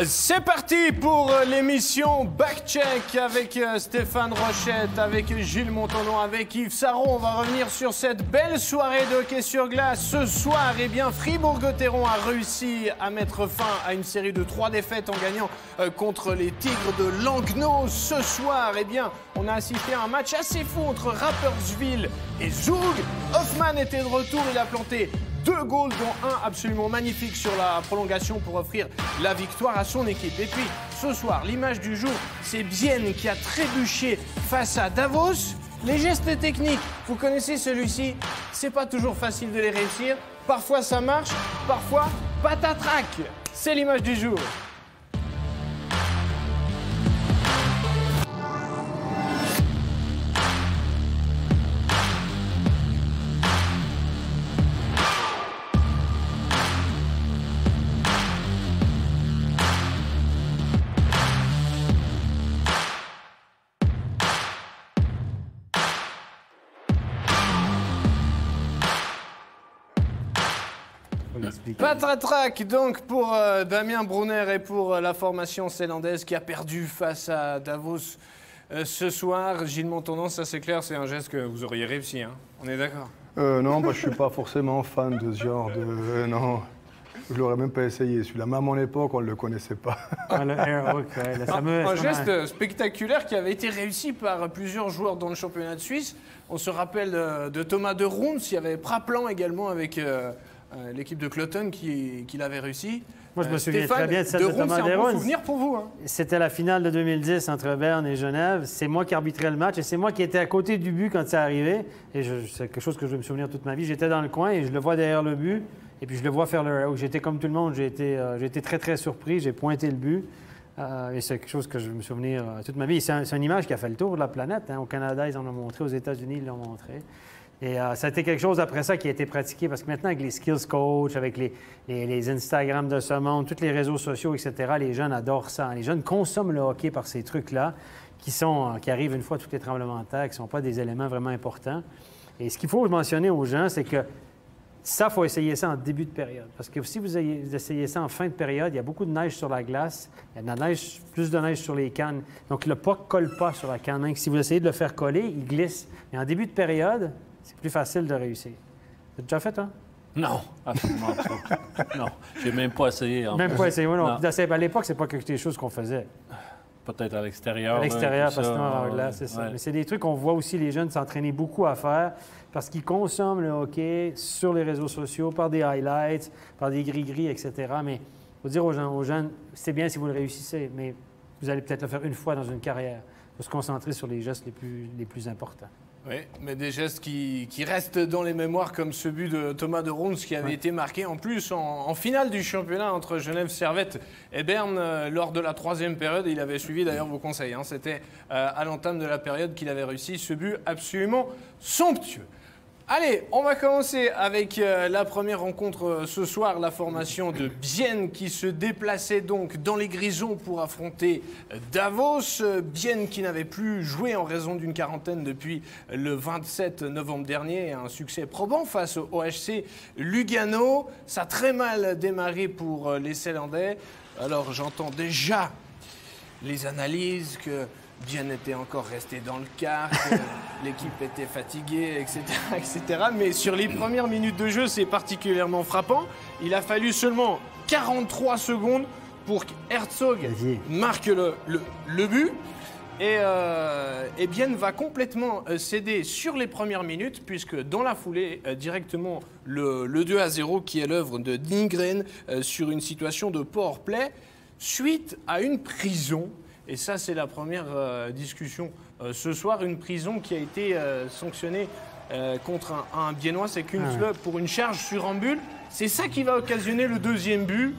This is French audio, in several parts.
C'est parti pour l'émission Backcheck avec Stéphane Rochette, avec Gilles Montandon, avec Yves Saron. On va revenir sur cette belle soirée de hockey sur glace. Ce soir, eh bien, Fribourg-Gotteron a réussi à mettre fin à une série de 3 défaites en gagnant contre les Tigres de Langnau. Ce soir, eh bien, on a assisté à un match assez fou entre Rapperswil et Zug. Hoffman était de retour, il a planté 2 goals, dont un absolument magnifique sur la prolongation pour offrir la victoire à son équipe. Et puis, ce soir, l'image du jour, c'est Bienne qui a trébuché face à Davos. Les gestes techniques, vous connaissez celui-ci, c'est pas toujours facile de les réussir. Parfois ça marche, parfois patatrac. C'est l'image du jour. Patatrac donc pour Damien Brunner et pour la formation zélandaise qui a perdu face à Davos ce soir. Gilles Montandon, ça c'est clair, c'est un geste que vous auriez réussi, hein. On est d'accord? Non, je suis pas forcément fan de ce genre de... non, je l'aurais même pas essayé. Celui-là, même à mon époque, on ne le connaissait pas. Un geste spectaculaire qui avait été réussi par plusieurs joueurs dans le championnat de Suisse. On se rappelle de Thomas de Roons, il y avait Praplan également avec... l'équipe de Cloton qui l'avait réussi. Moi, je me souviens Stéphane, très bien de celle de Thomas c'est un bon Deron. souvenir pour vous, hein? C'était la finale de 2010 entre Berne et Genève. C'est moi qui arbitrais le match et c'est moi qui étais à côté du but quand c'est arrivé. Et c'est quelque chose que je vais me souvenir toute ma vie. J'étais dans le coin et je le vois derrière le but. Et puis, je le vois faire le... J'étais comme tout le monde. J'ai été très, très surpris. J'ai pointé le but. Et c'est quelque chose que je vais me souvenir toute ma vie. C'est une image qui a fait le tour de la planète, hein. Au Canada, ils en ont montré. Aux États-Unis, ils l'ont montré. Et ça a été quelque chose après ça qui a été pratiqué parce que maintenant, avec les skills coach, avec les Instagram de ce monde, tous les réseaux sociaux, etc., les jeunes adorent ça. Les jeunes consomment le hockey par ces trucs-là qui arrivent une fois tous les tremblements de terre, qui ne sont pas des éléments vraiment importants. Et ce qu'il faut mentionner aux gens, c'est que ça, il faut essayer ça en début de période. Parce que si vous essayez ça en fin de période, il y a beaucoup de neige sur la glace, il y a de la neige, plus de neige sur les cannes. Donc, le puck ne colle pas sur la canne. Si vous essayez de le faire coller, il glisse. Mais en début de période, c'est plus facile de réussir. Tu as déjà fait, toi? Non, absolument pas. Non, j'ai même pas essayé. Même pas essayé, oui, non. À l'époque, c'est pas quelque chose qu'on faisait. Peut-être à l'extérieur. À l'extérieur, parce que là, c'est ça. Ouais. Mais c'est des trucs qu'on voit aussi les jeunes s'entraîner beaucoup à faire parce qu'ils consomment le hockey sur les réseaux sociaux, par des highlights, par des gris-gris, etc. Mais il faut dire aux jeunes, c'est bien si vous le réussissez, mais vous allez peut-être le faire une fois dans une carrière. Il faut se concentrer sur les gestes les plus importants. Oui, mais des gestes qui restent dans les mémoires comme ce but de Thomas de Roons qui avait été marqué en plus en finale du championnat entre Genève Servette et Berne lors de la 3e période. Il avait suivi d'ailleurs vos conseils, hein. C'était à l'entame de la période qu'il avait réussi ce but absolument somptueux. Allez, on va commencer avec la première rencontre ce soir, la formation de Bienne qui se déplaçait donc dans les Grisons pour affronter Davos. Bienne qui n'avait plus joué en raison d'une quarantaine depuis le 27 novembre dernier. Un succès probant face au OHC Lugano. Ça a très mal démarré pour les Zélandais. Alors j'entends déjà les analyses que Bienne était encore resté dans le quart, que l'équipe était fatiguée, etc., etc. Mais sur les premières minutes de jeu, c'est particulièrement frappant. Il a fallu seulement 43 secondes pour qu'Herzog marque le but. Et Bienne va complètement céder sur les premières minutes, puisque dans la foulée, directement le 2-0 qui est l'œuvre de Nygren sur une situation de powerplay, suite à une prison. Et ça, c'est la première discussion ce soir. Une prison qui a été sanctionnée contre un Biennois, c'est Kunzle, pour une charge sur ambule. C'est ça qui va occasionner le 2e but.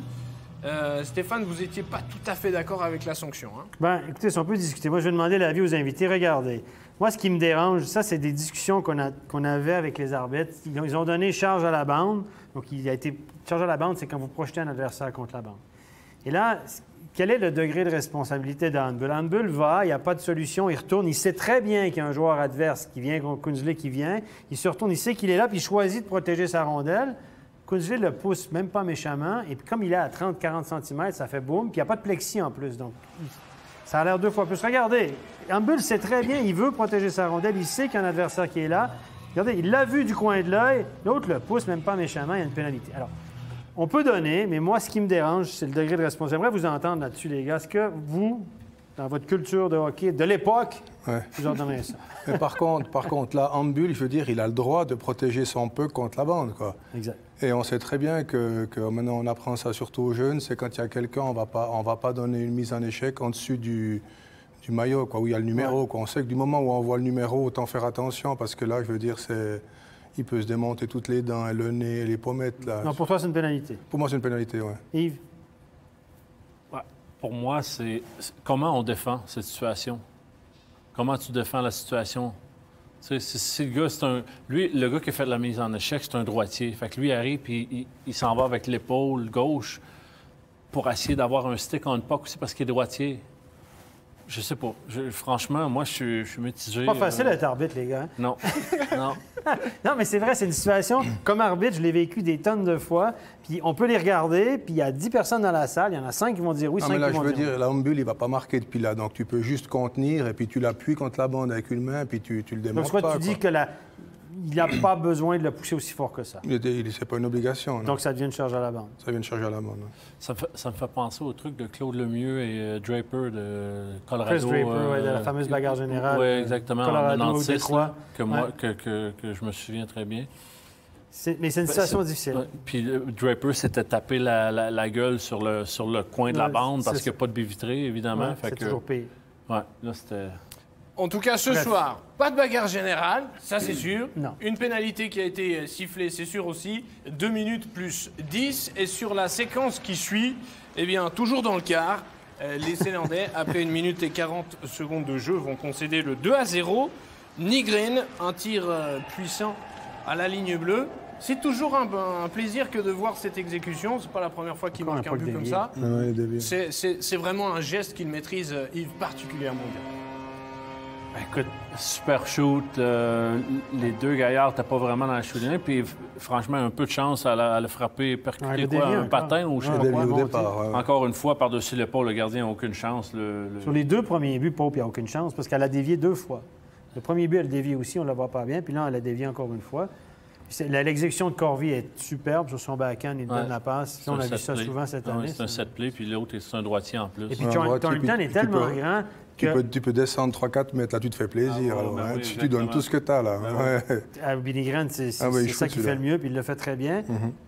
Stéphane, vous n'étiez pas tout à fait d'accord avec la sanction, hein? Bien, écoutez, si on peut discuter. Moi, je vais demander l'avis aux invités. Regardez, moi, ce qui me dérange, ça, c'est des discussions qu'on avait avec les arbitres. Ils ont donné charge à la bande. Donc, il a été... Charge à la bande, c'est quand vous projetez un adversaire contre la bande. Et là... Quel est le degré de responsabilité d'Handbull? Handbull va, il n'y a pas de solution, il retourne, il sait très bien qu'il y a un joueur adverse qui vient, Kunzle qui vient, il se retourne, il sait qu'il est là, puis il choisit de protéger sa rondelle. Kunzle le pousse même pas méchamment. Et puis comme il est à 30-40 cm, ça fait boum. Puis il n'y a pas de plexi en plus. Donc, ça a l'air 2 fois plus. Regardez, Humble sait très bien, il veut protéger sa rondelle. Il sait qu'il y a un adversaire qui est là. Regardez, il l'a vu du coin de l'œil. L'autre le pousse même pas méchamment. Il y a une pénalité. Alors, on peut donner, mais moi, ce qui me dérange, c'est le degré de responsabilité. J'aimerais vous entendre là-dessus, les gars. Est-ce que vous, dans votre culture de hockey de l'époque, vous ordonnez ça? Mais par contre, là, Humble, je veux dire, il a le droit de protéger son puck contre la bande, quoi. Exact. Et on sait très bien que maintenant, on apprend ça surtout aux jeunes, c'est quand il y a quelqu'un, on va pas donner une mise en échec en dessus du maillot, quoi, où il y a le numéro, quoi. On sait que du moment où on voit le numéro, autant faire attention, parce que là, je veux dire, il peut se démonter toutes les dents, le nez, les pommettes, là. Non, pour toi, c'est une pénalité. Pour moi, c'est une pénalité, oui. Yves? Ouais. Pour moi, c'est comment on défend cette situation. Comment tu défends la situation? Tu sais, c'est le gars, lui, le gars qui a fait la mise en échec, c'est un droitier. Fait que lui arrive puis il s'en va avec l'épaule gauche pour essayer d'avoir un stick en puck aussi parce qu'il est droitier. Je sais pas. Franchement, moi, je suis mitigé. C'est pas facile d'être arbitre, les gars. Hein? Non. Non. Non, mais c'est vrai, c'est une situation. Comme arbitre, je l'ai vécu des tonnes de fois. Puis on peut les regarder, puis il y a 10 personnes dans la salle. Il y en a 5 qui vont dire oui, 5 qui vont dire je veux dire, la Humble, il va pas marquer depuis là. Donc tu peux juste contenir et puis tu l'appuies contre la bande avec une main, puis tu le démontes pas. Donc, tu dis que il n'a pas besoin de le pousser aussi fort que ça. C'est pas une obligation. Non? Donc, ça devient une charge à la bande. Ça vient de charger à la bande. Ça me fait penser au truc de Claude Lemieux et Draper de Colorado. Chris Draper, de la fameuse bagarre générale. Oui, exactement. Colorado, en 96, Détroit. que je me souviens très bien. Mais c'est une situation difficile. Ouais. Puis Draper s'était tapé la gueule sur le coin de la bande parce qu'il n'y a pas de baie vitrée, évidemment. Ouais, c'est toujours pire. Ouais, là, c'était... En tout cas, ce soir, pas de bagarre générale, ça c'est sûr. Non. Une pénalité qui a été sifflée, c'est sûr aussi. 2 minutes plus 10. Et sur la séquence qui suit, eh bien, toujours dans le quart, les Zélandais, après 1 minute et 40 secondes de jeu, vont concéder le 2-0. Nygren, un tir puissant à la ligne bleue. C'est toujours un plaisir que de voir cette exécution. C'est pas la première fois qu'il marque un but comme ça. C'est vraiment un geste qu'il maîtrise, Yves, particulièrement bien. Écoute, super shoot. Les deux gaillards n'étaient pas vraiment dans le shooting. Puis franchement, un peu de chance à le frapper, percuter un patin ou je sais pas quoi. Au départ, Encore une fois, par-dessus l'épaule, le gardien n'a aucune chance. Sur les 2 premiers buts, Pope n'a aucune chance parce qu'elle a dévié 2 fois. Le premier but, elle a dévié aussi, on ne la voit pas bien. Puis là, elle a dévié encore une fois. L'exécution de Corvi est superbe sur son backhand. Il donne la passe. On a vu ça souvent cette année. C'est un set-play, puis l'autre, c'est un droitier en plus. Et puis Thornton est tellement grand que... Tu peux descendre 3-4 mètres, là, tu te fais plaisir. Tu donnes tout ce que tu as, là. Billy Grant, c'est ça qui fait le mieux, puis il le fait très bien.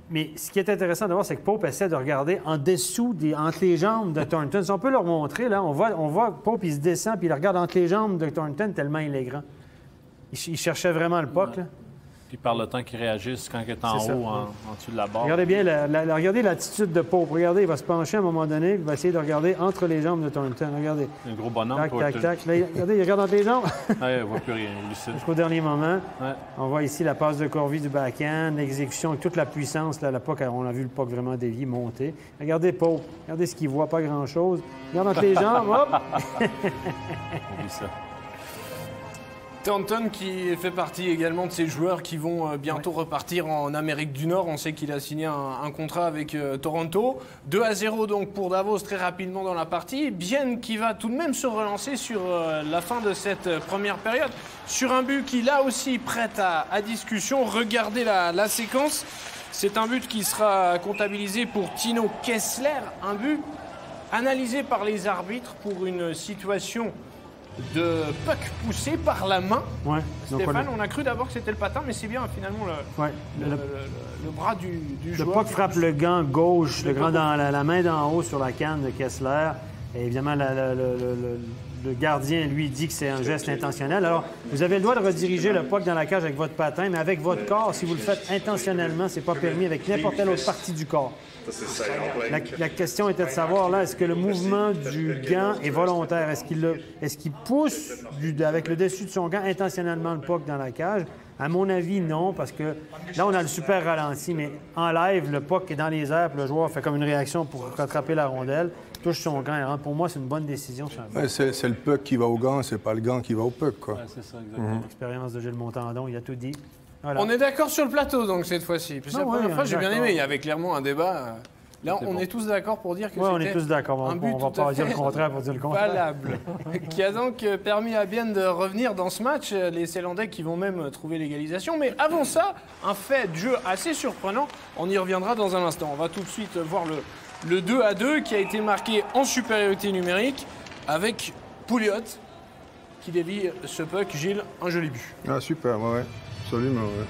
Mais ce qui est intéressant de voir, c'est que Pope essaie de regarder en dessous, entre les jambes de Thornton. Si on peut leur montrer, là, on voit Pope, il se descend, puis il regarde entre les jambes de Thornton tellement il est grand. Il cherchait vraiment le puck, là. Puis par le temps qu'il réagisse quand il est en haut, en dessous de la barre. Regardez bien regardez l'attitude de Pope. Regardez, il va se pencher à un moment donné, il va essayer de regarder entre les jambes de Thornton. Regardez. Un gros bonhomme. Tac. Là, regardez, il regarde entre les jambes. Ouais, il ne voit plus rien, lucide. Jusqu'au dernier moment. Ouais. On voit ici la passe de Corvi du backhand, l'exécution avec toute la puissance. Là, on a vu le puck vraiment dévié, monter. Regardez Pope. Regardez ce qu'il voit, pas grand-chose. Regarde entre les jambes, hop! Oublie ça. Thornton qui fait partie également de ces joueurs qui vont bientôt repartir en Amérique du Nord. On sait qu'il a signé un contrat avec Toronto. 2-0 donc pour Davos très rapidement dans la partie. Bien qui va tout de même se relancer sur la fin de cette première période. Sur un but qui là aussi prête à discussion. Regardez la séquence. C'est un but qui sera comptabilisé pour Tino Kessler. Un but analysé par les arbitres pour une situation de puck poussé par la main. Ouais. Stéphane, on a cru d'abord que c'était le patin, mais c'est bien finalement le bras du joueur. Le puck frappe le gant gauche, le grand dans la main d'en haut sur la canne de Kessler. Et évidemment, le gardien, lui, dit que c'est un geste intentionnel. Alors, vous avez le droit de rediriger le puck dans la cage avec votre patin, mais avec votre corps, si vous le faites intentionnellement, c'est pas permis avec n'importe quelle autre partie du corps. La question était de savoir, là, est-ce que le mouvement du gant est volontaire? Est-ce qu'il pousse avec le dessus de son gant intentionnellement le puck dans la cage? À mon avis, non, parce que là, on a le super ralenti, mais en live, le puck est dans les airs, puis le joueur fait comme une réaction pour rattraper la rondelle, touche son gant et rentre. Pour moi, c'est une bonne décision. C'est le puck qui va au gant, c'est pas le gant qui va au puck, quoi. Ouais, c'est ça, exactement. L'expérience de Gilles Montandon, il a tout dit. Voilà. On est d'accord sur le plateau, donc, cette fois-ci. Puis c'est la Non, première oui, fois, on est j'ai bien d'accord. aimé. Il y avait clairement un débat. Là, C'était on bon. est tous d'accord pour dire que Oui, on est c'était tous d'accord. un but On va tout à pas dire le fait contraire pour dire le contraire. valable, qui a donc permis à Bienne de revenir dans ce match. Les Zélandais qui vont même trouver l'égalisation. Mais avant ça, un fait de jeu assez surprenant. On y reviendra dans un instant. On va tout de suite voir le 2-2 qui a été marqué en supériorité numérique avec Pouliot qui dévie ce puck. Gilles, un joli but. Ah, super, ouais. Absolument, ouais.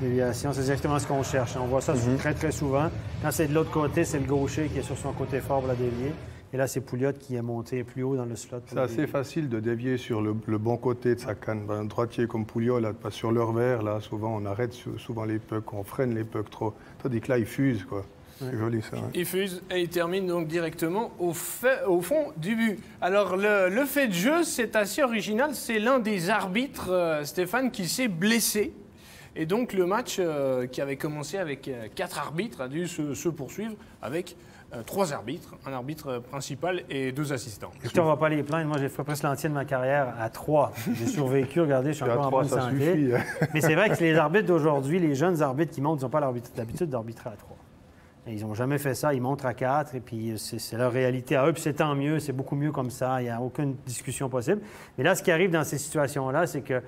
Déviation, c'est exactement ce qu'on cherche. On voit ça très, très souvent. Quand c'est de l'autre côté, c'est le gaucher qui est sur son côté fort pour la dévier. Et là, c'est Pouliot qui est monté plus haut dans le slot. C'est assez facile de dévier sur le bon côté de sa canne. Un droitier comme Pouliot, là, pas sur le revers, là, souvent on arrête souvent les pucks, on freine les pucks trop. Tandis que là, il fuse, quoi. C'est joli, ça. Il fuse et il termine donc directement au fond du but. Alors, le fait de jeu, c'est assez original. C'est l'un des arbitres, Stéphane, qui s'est blessé. Et donc, le match qui avait commencé avec 4 arbitres a dû se poursuivre avec 3 arbitres, un arbitre principal et 2 assistants. Écoutez, on ne va pas les plaindre. Moi, j'ai fait presque l'entier de ma carrière à 3. J'ai survécu, regardez, je suis À encore en 3, bonne ça santé. suffit. Mais c'est vrai que les arbitres d'aujourd'hui, les jeunes arbitres qui montent, ils n'ont pas l'habitude d'arbitrer à 3. Et ils n'ont jamais fait ça, ils montrent à 4, et puis c'est leur réalité à eux, puis c'est tant mieux, c'est beaucoup mieux comme ça, il n'y a aucune discussion possible. Mais là, ce qui arrive dans ces situations-là, c'est qu'il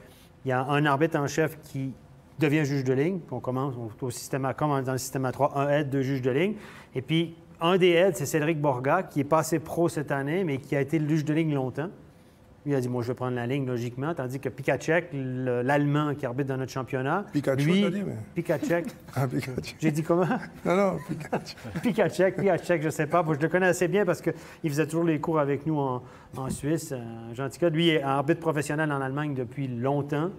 y a un arbitre en chef qui devient juge de ligne, puis on commence au système comme dans le système A3, un aide, 2 juges de ligne, et puis un des aides, c'est Cédric Borga, qui est passé pro cette année, mais qui a été le juge de ligne longtemps. Lui a dit, moi, je vais prendre la ligne logiquement, tandis que Pikacek, l'Allemand qui arbitre dans notre championnat, Pikachu, lui, t'as dit, mais... Pikacek, Ah, Pikachu. j'ai dit comment? Non, Pikachu. Pikacek, je ne sais pas. Je le connais assez bien parce qu'il faisait toujours les cours avec nous en Suisse. Gentil gars. Lui est arbitre professionnel en Allemagne depuis longtemps.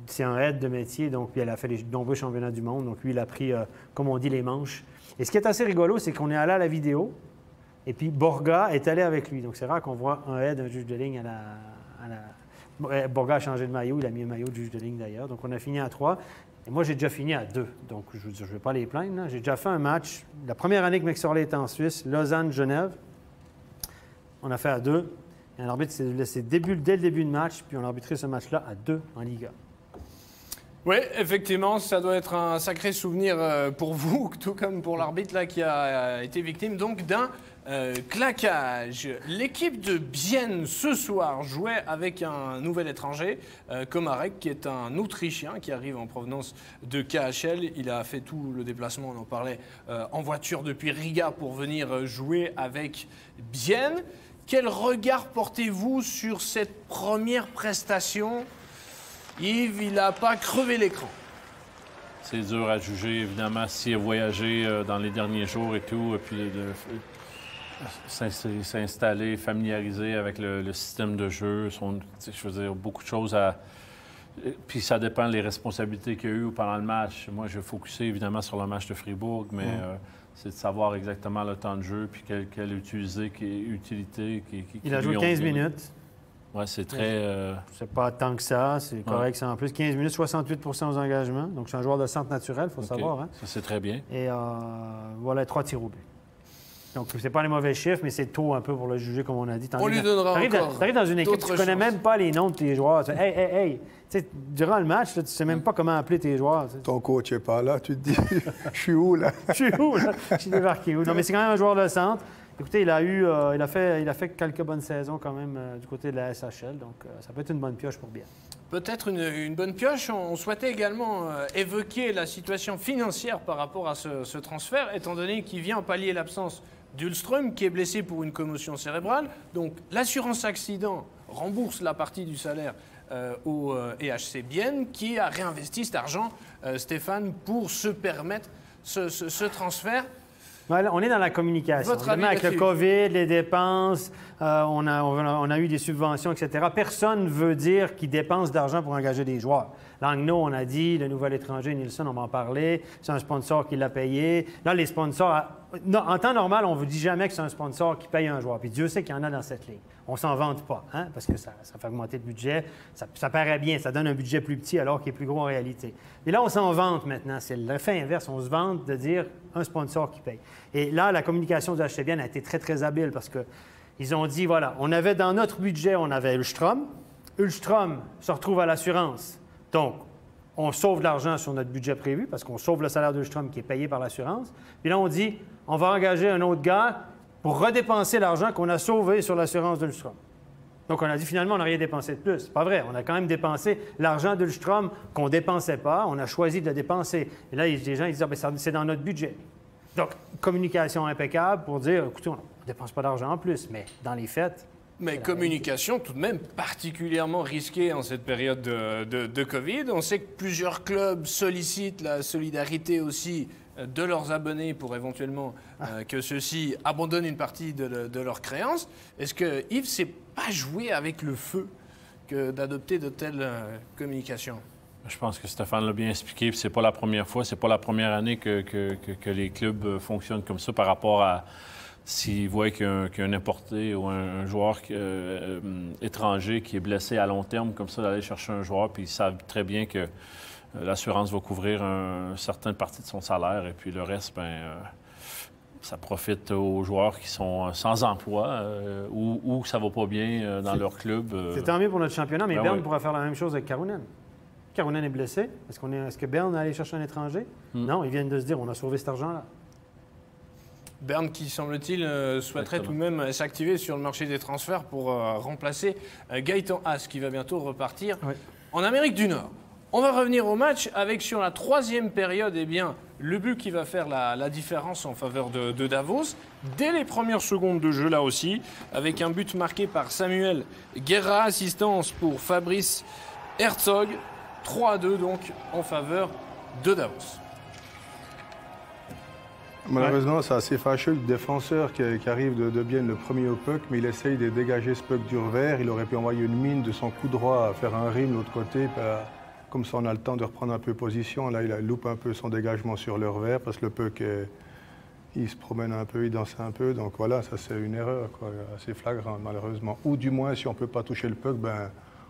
C'est un aide de métier, donc puis elle a fait les nombreux championnats du monde. Donc lui, il a pris, comme on dit, les manches. Et ce qui est assez rigolo, c'est qu'on est allé à la vidéo, et puis Borga est allé avec lui. Donc c'est rare qu'on voit un aide, un juge de ligne Borga a changé de maillot, il a mis un maillot de juge de ligne d'ailleurs. Donc on a fini à 3. Et moi, j'ai déjà fini à 2. Donc, je veux dire, je ne vais pas les plaindre. J'ai déjà fait un match. La première année que McSorley était en Suisse, Lausanne-Genève, on a fait à 2. Et un arbitre s'est laissé dès le début de match, puis on a arbitré ce match-là à 2 en Liga. Oui, effectivement, ça doit être un sacré souvenir pour vous, tout comme pour l'arbitre là qui a été victime donc d'un claquage. L'équipe de Bienne ce soir jouait avec un nouvel étranger, Komarek, qui est un Autrichien qui arrive en provenance de KHL. Il a fait tout le déplacement, on en parlait, en voiture depuis Riga pour venir jouer avec Bienne. Quel regard portez-vous sur cette première prestation? Yves, il n'a pas crevé l'écran. C'est dur à juger, évidemment, s'il a voyagé dans les derniers jours et tout, et puis de s'installer, familiariser avec le système de jeu. Je veux dire, beaucoup de choses à... Puis ça dépend des responsabilités qu'il y a eu pendant le match. Moi, je vais focuser évidemment sur le match de Fribourg, mais c'est de savoir exactement le temps de jeu, puis quelle utilité Il a joué 15 minutes. Oui, c'est très... C'est pas tant que ça, c'est correct. Ça en plus, 15 minutes, 68 % aux engagements. Donc, c'est un joueur de centre naturel, il faut savoir. Hein? Ça, c'est très bien. Et voilà, 3 tirs au but. Donc, c'est pas les mauvais chiffres, mais c'est tôt un peu pour le juger, comme on a dit. On lui donnera encore. T'arrives dans une équipe, tu connais chances. même pas les noms de tes joueurs. Tu fais, hey. Tu sais, durant le match, là, tu sais même pas comment appeler tes joueurs. Ton coach n'est pas là, tu te dis, je suis où, là? Je suis où, là? Je suis débarqué où? Non, mais c'est quand même un joueur de centre. Écoutez, il a fait quelques bonnes saisons quand même du côté de la SHL, donc ça peut être une bonne pioche pour Bienne. Peut-être une bonne pioche. On souhaitait également évoquer la situation financière par rapport à ce transfert, étant donné qu'il vient pallier l'absence d'Ulström, qui est blessé pour une commotion cérébrale. Donc l'assurance accident rembourse la partie du salaire au EHC Bienne, qui a réinvesti cet argent, Stéphane, pour se permettre ce transfert. On est dans la communication. Votre avis Avec le là-dessus? COVID, les dépenses, on a eu des subventions, etc. Personne ne veut dire qu'il dépense d'argent pour engager des joueurs. Langnau, on a dit, le nouvel étranger, Nilsson, on m'en parlait, c'est un sponsor qui l'a payé. Là, les sponsors, en temps normal, on ne vous dit jamais que c'est un sponsor qui paye un joueur. Puis Dieu sait qu'il y en a dans cette ligue. On ne s'en vante pas, hein, parce que ça fait augmenter le budget. Ça paraît bien, ça donne un budget plus petit alors qu'il est plus gros en réalité. Mais là, on s'en vante maintenant. C'est l'effet inverse. On se vante de dire un sponsor qui paye. Et là, la communication du HC Bienne a été très, très habile parce qu'ils ont dit, voilà, on avait dans notre budget, on avait Ulström. Ulström se retrouve à l'assurance. Donc, on sauve de l'argent sur notre budget prévu parce qu'on sauve le salaire de Lundstrom qui est payé par l'assurance. Puis là, on dit, on va engager un autre gars pour redépenser l'argent qu'on a sauvé sur l'assurance de Lundstrom. Donc, on a dit, finalement, on n'a rien dépensé de plus. C'est pas vrai. On a quand même dépensé l'argent de Lundstrom qu'on ne dépensait pas. On a choisi de le dépenser. Et là, les gens ils disent, ah, bien, c'est dans notre budget. Donc, communication impeccable pour dire, écoutez, on ne dépense pas d'argent en plus, mais dans les faits... Mais communication tout de même particulièrement risquée en cette période de Covid. On sait que plusieurs clubs sollicitent la solidarité aussi de leurs abonnés pour éventuellement que ceux-ci abandonnent une partie de leurs créances. Est-ce que Yves, c'est pas jouer avec le feu que d'adopter de telles communications? Je pense que Stéphane l'a bien expliqué. C'est pas la première fois, c'est pas la première année que les clubs fonctionnent comme ça par rapport à s'ils voient qu'il y a un importé ou un joueur étranger qui est blessé à long terme, comme ça, d'aller chercher un joueur, puis ils savent très bien que l'assurance va couvrir une certaine partie de son salaire, et puis le reste, ça profite aux joueurs qui sont sans emploi ou que ça va pas bien dans leur club. C'est tant mieux pour notre championnat, mais Berne oui. pourra faire la même chose avec Karunen. Karunen est blessé. Est-ce que Berne est allé chercher un étranger? Non, ils viennent de se dire, on a sauvé cet argent-là. Berne qui, semble-t-il, souhaiterait tout de même s'activer sur le marché des transferts pour remplacer Gaëtan Haas, qui va bientôt repartir en Amérique du Nord. On va revenir au match avec, sur la troisième période, eh bien, le but qui va faire la différence en faveur de Davos. Dès les premières secondes de jeu, là aussi, avec un but marqué par Samuel Guerra, assistance pour Fabrice Herzog. 3-2 donc en faveur de Davos. Malheureusement, c'est assez fâcheux. Le défenseur qui arrive de Bienne, le premier au puck, mais il essaye de dégager ce puck du revers. Il aurait pu envoyer une mine de son coup droit, faire un rim de l'autre côté. Comme ça, on a le temps de reprendre un peu position. Là, il loupe un peu son dégagement sur le revers parce que le puck, il se promène un peu, il danse un peu. Donc voilà, ça c'est une erreur assez flagrante, malheureusement. Ou du moins, si on ne peut pas toucher le puck,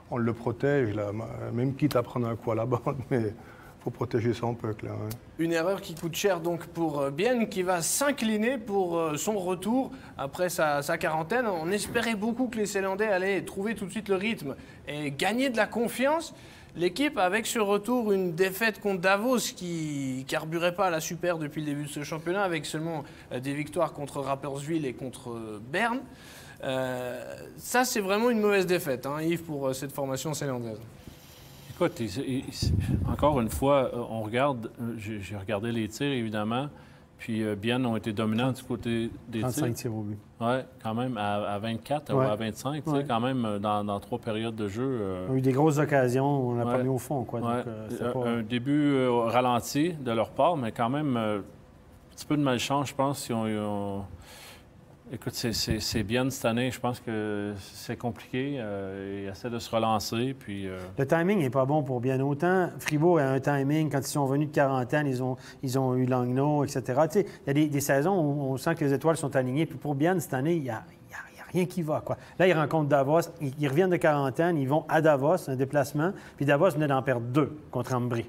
on le protège, là, même quitte à prendre un coup à la bande. Mais faut protéger son puck, là. Hein. Une erreur qui coûte cher donc pour Bienne, qui va s'incliner pour son retour après sa quarantaine. On espérait beaucoup que les Zélandais allaient trouver tout de suite le rythme et gagner de la confiance. L'équipe, avec ce retour, une défaite contre Davos qui carburait pas à la super depuis le début de ce championnat, avec seulement des victoires contre Rapperswil et contre Berne. Ça, c'est vraiment une mauvaise défaite, hein, Yves, pour cette formation zélandaise. Écoute, encore une fois, on regarde, j'ai regardé les tirs, évidemment, puis Bienne ont été dominants du côté des 35 tirs au but. Oui, quand même, à 24 ou à 25, tu sais, quand même, dans 3 périodes de jeu. On a eu des grosses occasions, on n'a pas mis au fond, quoi. Ouais. Donc, pas... Un début ralenti de leur part, mais quand même, un petit peu de malchance, je pense. Écoute, c'est bien cette année. Je pense que c'est compliqué. Ils essaient de se relancer. Puis, Le timing n'est pas bon pour bien autant. Fribourg a un timing. Quand ils sont venus de quarantaine, ils ont eu Langnau, etc. Tu sais, il y a des saisons où on sent que les étoiles sont alignées. Puis pour Bienne, cette année, il n'y a rien qui va, quoi. Là, ils rencontrent Davos. Ils reviennent de quarantaine. Ils vont à Davos, un déplacement. Puis Davos venait d'en perdre 2 contre Ambry.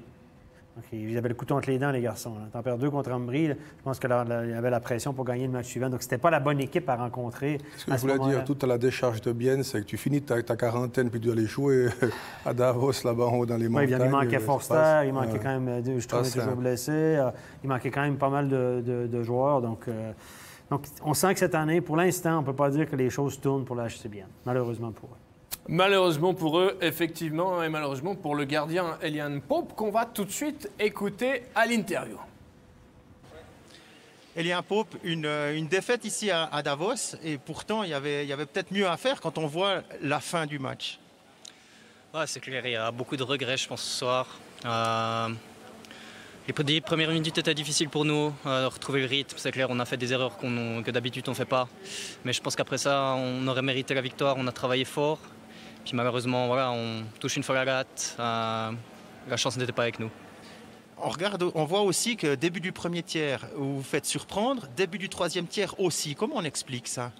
Donc, ils avaient le couteau entre les dents, les garçons. T'en perds 2 contre Ambry. Je pense qu'il y avait la pression pour gagner le match suivant. Donc, c'était pas la bonne équipe à rencontrer. Ce que je voulais dire, tout à la décharge de Bienne, c'est que tu finis ta quarantaine puis tu dois aller jouer à Davos, là-bas en haut dans les montagnes. Il manquait Forster, il manquait quand même... Je trouve qu'il est toujours blessé. Il manquait quand même pas mal de joueurs. Donc, on sent que cette année, pour l'instant, on ne peut pas dire que les choses tournent pour la HC Bienne, malheureusement pour eux. Malheureusement pour eux, effectivement, et malheureusement pour le gardien Elian Pope, qu'on va tout de suite écouter à l'interview. Elian Pope, une défaite ici à Davos, et pourtant il y avait peut-être mieux à faire quand on voit la fin du match. Ouais, c'est clair, il y a beaucoup de regrets, je pense, ce soir. Les premières minutes étaient difficiles pour nous, retrouver le rythme. C'est clair, on a fait des erreurs que d'habitude on ne fait pas. Mais je pense qu'après ça, on aurait mérité la victoire, on a travaillé fort. Puis malheureusement, voilà, on touche une fois la rate. La chance n'était pas avec nous. On voit aussi que début du premier tiers, vous vous faites surprendre. Début du troisième tiers aussi. Comment on explique ça?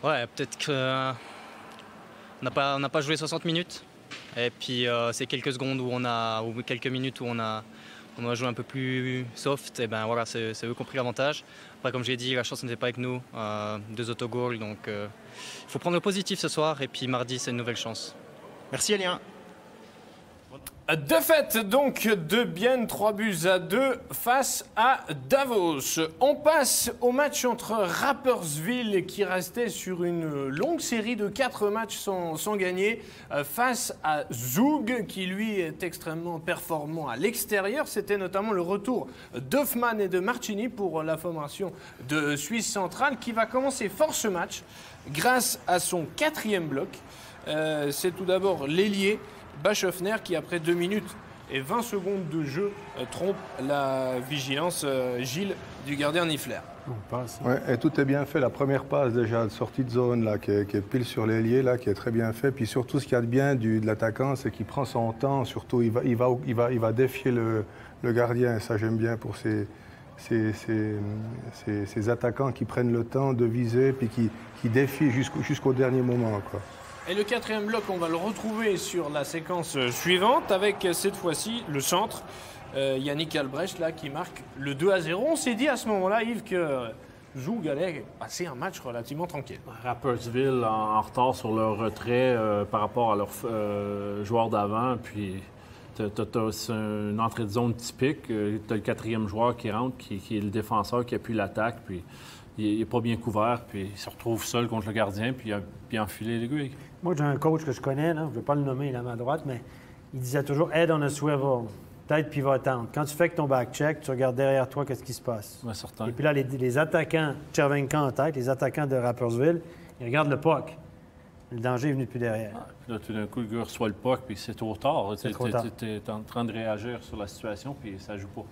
Ouais, peut-être qu'on n'a pas joué 60 minutes. Et puis c'est quelques secondes ou quelques minutes où on a joué un peu plus soft. Et ben voilà, c'est eux qui ont pris l'avantage. Après, comme j'ai dit, la chance n'était pas avec nous. 2 autogoals, donc il faut prendre le positif ce soir. Et puis mardi, c'est une nouvelle chance. Merci Elian. Défaite donc de Bienne, 3-2 face à Davos. On passe au match entre Rapperswil qui restait sur une longue série de 4 matchs sans gagner face à Zug qui lui est extrêmement performant à l'extérieur. C'était notamment le retour d'Hoffmann et de Marchini pour la formation de Suisse centrale qui va commencer fort ce match grâce à son 4e bloc. C'est tout d'abord l'ailier Bachhoffner qui, après 2 minutes et 20 secondes de jeu, trompe la vigilance, Gilles, du gardien Niffler. On passe. Ouais, et tout est bien fait. La première passe déjà de sortie de zone là, qui est pile sur l'ailier, là, qui est très bien fait. Puis surtout, ce qu'il y a de bien de l'attaquant, c'est qu'il prend son temps. Surtout, il va défier le gardien. Et ça, j'aime bien pour ces attaquants qui prennent le temps de viser puis qui défient jusqu'au dernier moment, quoi. Et le 4e bloc, on va le retrouver sur la séquence suivante avec cette fois-ci le centre, Yannick Albrecht là, qui marque le 2-0. On s'est dit à ce moment-là, Yves, que Zug allait passer un match relativement tranquille. Rapperswil en retard sur leur retrait par rapport à leurs joueurs d'avant. Puis c'est une entrée de zone typique. Tu as le 4e joueur qui rentre, qui est le défenseur qui appuie l'attaque. Puis il n'est pas bien couvert, puis il se retrouve seul contre le gardien, puis il a enfilé l'aiguille. Moi, j'ai un coach que je connais, là, je ne vais pas le nommer, il est à ma droite, mais il disait toujours « Head on a swivel », tête pivotante. Quand tu fais que ton back-check, tu regardes derrière toi qu'est-ce qui se passe. Ouais, certain. Et puis là, les attaquants, Chervenka en tête, les attaquants de Rapperswil, ils regardent le puck. Le danger est venu plus derrière. Ah, puis là, tout d'un coup, le gars reçoit le puck, puis c'est trop tard. Tu es en train de réagir sur la situation, puis ça ne joue pas.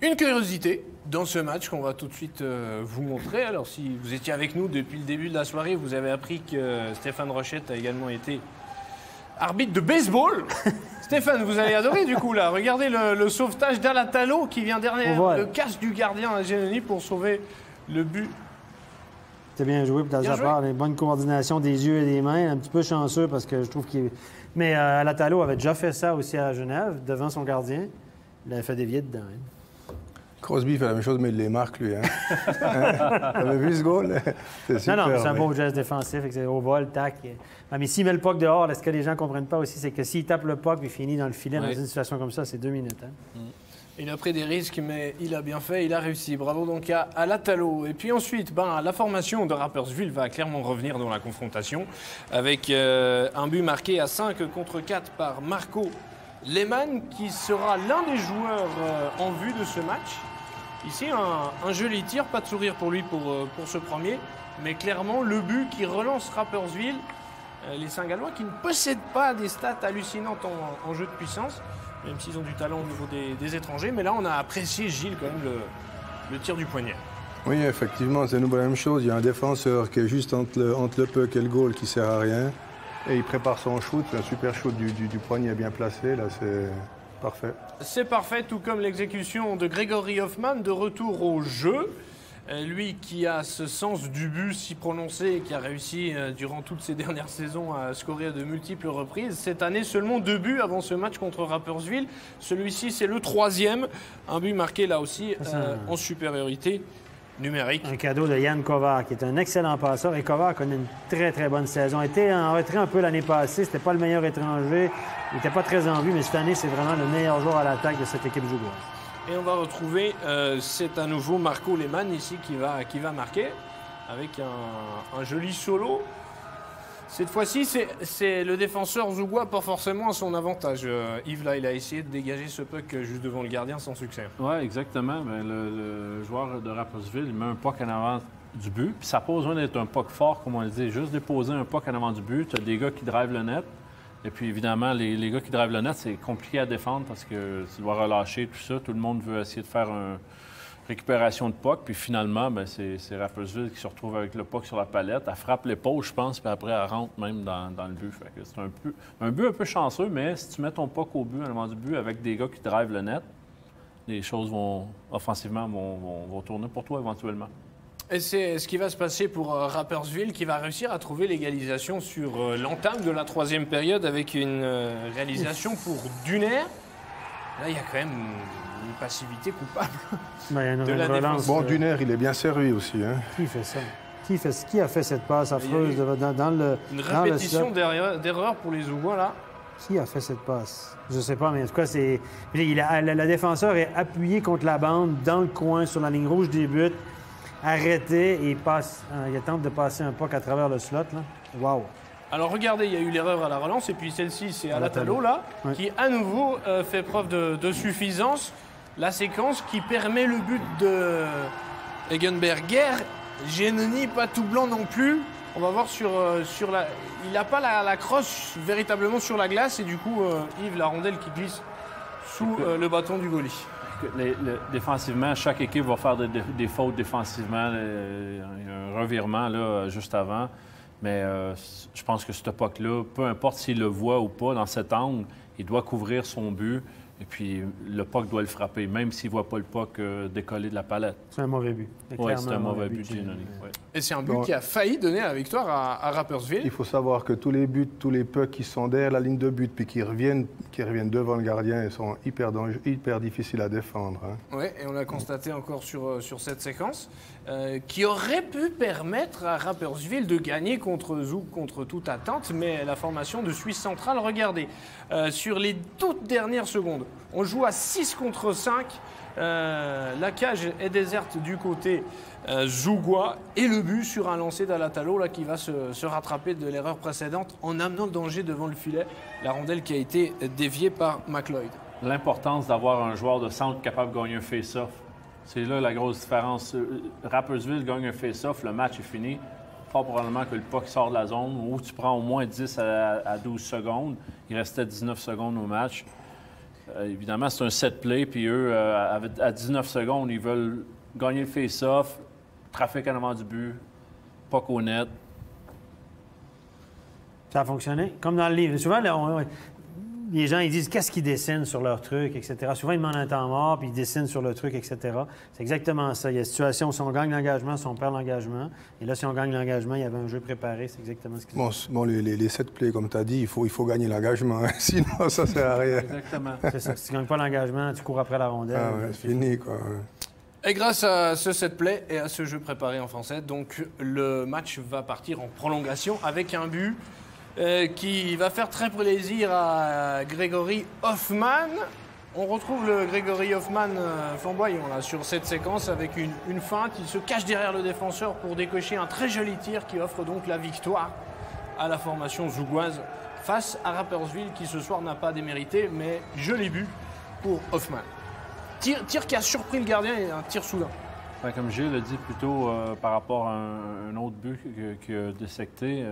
Une curiosité dans ce match qu'on va tout de suite vous montrer. Alors, si vous étiez avec nous depuis le début de la soirée, vous avez appris que Stéphane Rochette a également été arbitre de baseball. Stéphane, vous allez adorer du coup là. Regardez le sauvetage d'Alatalo qui vient derrière le casque du gardien à Genoni pour sauver le but. C'était bien joué pour sa part. Une bonne coordination des yeux et des mains. Un petit peu chanceux parce que je trouve qu'il... Mais Alatalo avait déjà fait ça aussi à Genève, devant son gardien. Il avait fait dévier dedans. Hein. Crosby fait la même chose, mais il les marque, lui. Hein? T'avais vu ce goal? C'est super. Non, c'est un beau geste défensif. C'est au vol, tac. Mais s'il met le puck dehors, là, ce que les gens ne comprennent pas aussi, c'est que s'il tape le puck et finit dans le filet dans une situation comme ça, c'est 2 minutes. Hein? Il a pris des risques, mais il a bien fait, il a réussi. Bravo donc à Latalo. Et puis ensuite, la formation de Rapperswil va clairement revenir dans la confrontation avec un but marqué à 5 contre 4 par Marco Lehmann, qui sera l'un des joueurs en vue de ce match. Ici, un joli tir, pas de sourire pour lui pour ce premier, mais clairement le but qui relance Rapperswil, les Saint-Gallois qui ne possèdent pas des stats hallucinantes en jeu de puissance, même s'ils ont du talent au niveau des étrangers. Mais là, on a apprécié, Gilles, quand même, le tir du poignet. Oui, effectivement, c'est nous la même chose. Il y a un défenseur qui est juste entre le puck et le goal qui sert à rien. Et il prépare son shoot, un super shoot du poignet bien placé. Là, c'est parfait. C'est parfait, tout comme l'exécution de Grégory Hoffmann, de retour au jeu. Lui qui a ce sens du but si prononcé et qui a réussi durant toutes ces dernières saisons à scorer à de multiples reprises. Cette année, seulement 2 buts avant ce match contre Rapperswil. Celui-ci, c'est le 3e. Un but marqué là aussi en supériorité numérique. Un cadeau de Jan Kovar, qui est un excellent passeur. Et Kovar connaît une très, très bonne saison. Il était en retrait un peu l'année passée. C'était pas le meilleur étranger. Il n'était pas très en vue, mais cette année, c'est vraiment le meilleur joueur à l'attaque de cette équipe joueuse. Et on va retrouver, c'est à nouveau Marco Lehmann ici qui va marquer avec un joli solo. Cette fois-ci, c'est le défenseur zougois, pas forcément à son avantage. Yves, là, il a essayé de dégager ce puck juste devant le gardien sans succès. Oui, exactement. Mais le joueur de Rapperswil, il met un puck en avant du but. Puis ça n'a pas besoin d'être un puck fort, comme on le dit. Juste déposer un puck en avant du but. Tu as des gars qui drivent le net. Et puis, évidemment, les gars qui drivent le net, c'est compliqué à défendre parce que tu dois relâcher tout ça. Tout le monde veut essayer de faire une récupération de puck. Puis finalement, c'est Rapperswil qui se retrouve avec le puck sur la palette. Elle frappe l'épaule, je pense, puis après, elle rentre même dans le but. Fait que c'est un but un peu chanceux, mais si tu mets ton puck au but, en avant du but, avec des gars qui drivent le net, les choses offensivement vont tourner pour toi éventuellement. Et c'est ce qui va se passer pour Rapperswil, qui va réussir à trouver l'égalisation sur l'entame de la 3e période avec une réalisation pour Duner. Là, il y a quand même une passivité coupable Il y a une de la relance. défense. Bon, Duner, il est bien servi aussi. Hein? Qui fait ça? Qui a fait cette passe affreuse dans le... Une répétition d'erreurs pour les Zougois, là. Qui a fait cette passe? Je sais pas, mais en tout cas, c'est. Le défenseur est appuyé contre la bande, dans le coin, sur la ligne rouge des buts, arrêté, et il passe. Il tente de passer un puck à travers le slot, là. Wow! Alors regardez, il y a eu l'erreur à la relance, et puis celle-ci, c'est Alatalo, là, Ouais. qui à nouveau fait preuve de suffisance. La séquence qui permet le but de Eggenberger. Giannoni, pas tout blanc non plus. On va voir sur la... Il n'a pas la crosse véritablement sur la glace, et du coup, Yves, la rondelle qui glisse sous le bâton du goalie. Défensivement, chaque équipe va faire des fautes défensivement. Il y a un revirement là, juste avant. Mais je pense que ce puck-là, peu importe s'il le voit ou pas dans cet angle, il doit couvrir son but. Et puis, le puck doit le frapper, même s'il ne voit pas le puck décoller de la palette. C'est un mauvais but. Oui, c'est un mauvais but de Giannoni. Ouais. Et c'est un but qui a failli donner la victoire à Rapperswil. Il faut savoir que tous les buts, tous les pucks qui sont derrière la ligne de but puis qui reviennent devant le gardien, ils sont hyper difficiles à défendre. Hein. Oui, et on l'a constaté encore sur cette séquence, qui aurait pu permettre à Rapperswil de gagner contre Zoug, contre toute attente, mais la formation de Suisse centrale, regardez, sur les toutes dernières secondes, on joue à 6 contre 5, la cage est déserte du côté zougois, et le but sur un lancer d'Alatalo là, qui va se rattraper de l'erreur précédente en amenant le danger devant le filet, la rondelle qui a été déviée par McLeod. L'importance d'avoir un joueur de centre capable de gagner un face-off. C'est là la grosse différence. Rapperswil gagne un face-off, le match est fini. Fort probablement que le puck sort de la zone, où tu prends au moins 10 à 12 secondes. Il restait 19 secondes au match. Évidemment, c'est un set play, puis eux, à 19 secondes, ils veulent gagner le face-off, trafic en avant du but, puck au net. Ça a fonctionné. Comme dans le livre. Souvent, là, les gens ils disent qu'est-ce qu'ils dessinent sur leur truc, etc. Souvent, ils demandent un temps mort, puis ils dessinent sur le truc, etc. C'est exactement ça. Il y a des situations où si on gagne l'engagement, si on perd l'engagement. Et là, si on gagne l'engagement, il y avait un jeu préparé. C'est exactement ce qu'ils disent. Bon, les set plays, comme tu as dit, il faut gagner l'engagement. Sinon, ça sert à rien. Exactement. C'est ça. Si tu ne gagnes pas l'engagement, tu cours après la rondelle. Ah ouais, c'est fini, quoi. Et grâce à ce set play et à ce jeu préparé en français, donc le match va partir en prolongation avec un but qui va faire très plaisir à Grégory Hoffman. On retrouve le Grégory Hoffman flamboyant là, sur cette séquence avec une feinte. Il se cache derrière le défenseur pour décocher un très joli tir qui offre donc la victoire à la formation zougoise face à Rapperswil qui ce soir n'a pas démérité, mais joli but pour Hoffman. Tir qui a surpris le gardien et un tir soudain. Ben, comme Gilles l'a dit plus tôt par rapport à un autre but qu'il a détecté,